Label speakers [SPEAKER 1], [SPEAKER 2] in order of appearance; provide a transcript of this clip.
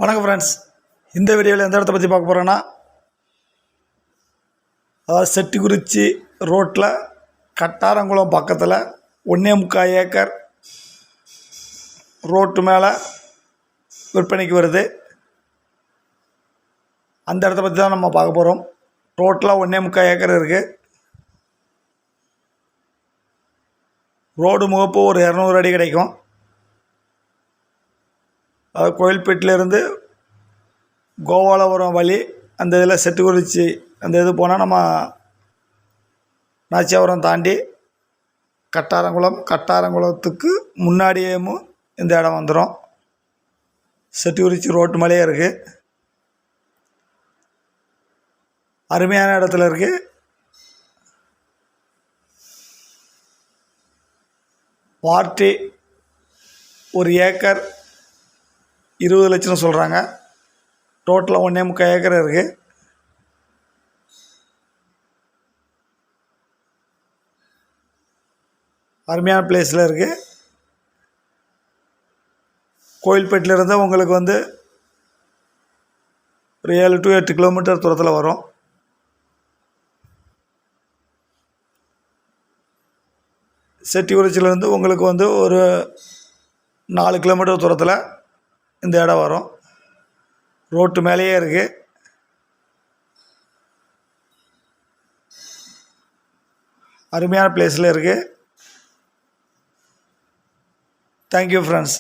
[SPEAKER 1] வணக்கம் ஃப்ரெண்ட்ஸ். இந்த வீடியோவில் எந்த இடத்த பற்றி பார்க்க போகிறோன்னா, அதாவது செட்டிக்குறிச்சி ரோட்டில் கட்டாரங்குளம் பக்கத்தில் 1.25 ஏக்கர் ரோட்டு மேலே விற்பனைக்கு வருது. அந்த இடத்த பற்றி தான் நம்ம பார்க்க போகிறோம். ரோட்டில் 1.25 ஏக்கர் இருக்குது. ரோடு முகப்பு ஒரு 200 அடி கிடைக்கும். அது கோயில்பேட்டிலேருந்து கோபாலபுரம் வழி அந்த இதில் செட்டிக்குறிச்சி அந்த இது போனால் நம்ம நாச்சியாபுரம் தாண்டி கட்டாரங்குளத்துக்கு முன்னாடியேவும் இந்த இடம் வந்துடும். செட்டிக்குறிச்சி ரோட்டு மேலேயே இருக்குது. அருமையான இடத்துல இருக்குது. பார்ட்டி ஒரு ஏக்கர் 20 லட்சம் சொல்கிறாங்க. டோட்டலாக 1.25 ஏக்கர் இருக்குது. அருமையான பிளேஸில் இருக்குது. கோயில்பேட்டிலேருந்து உங்களுக்கு ஒரு 7 to 8 கிலோமீட்டர் தூரத்தில் வரும். செட்டிக்குறிச்சியிலேருந்து உங்களுக்கு ஒரு 4 கிலோமீட்டர் தூரத்தில் இந்த இடம் வரும். ரோட்டு மேலேயே இருக்குது. அருமையான பிளேஸில் இருக்குது. Thank you friends.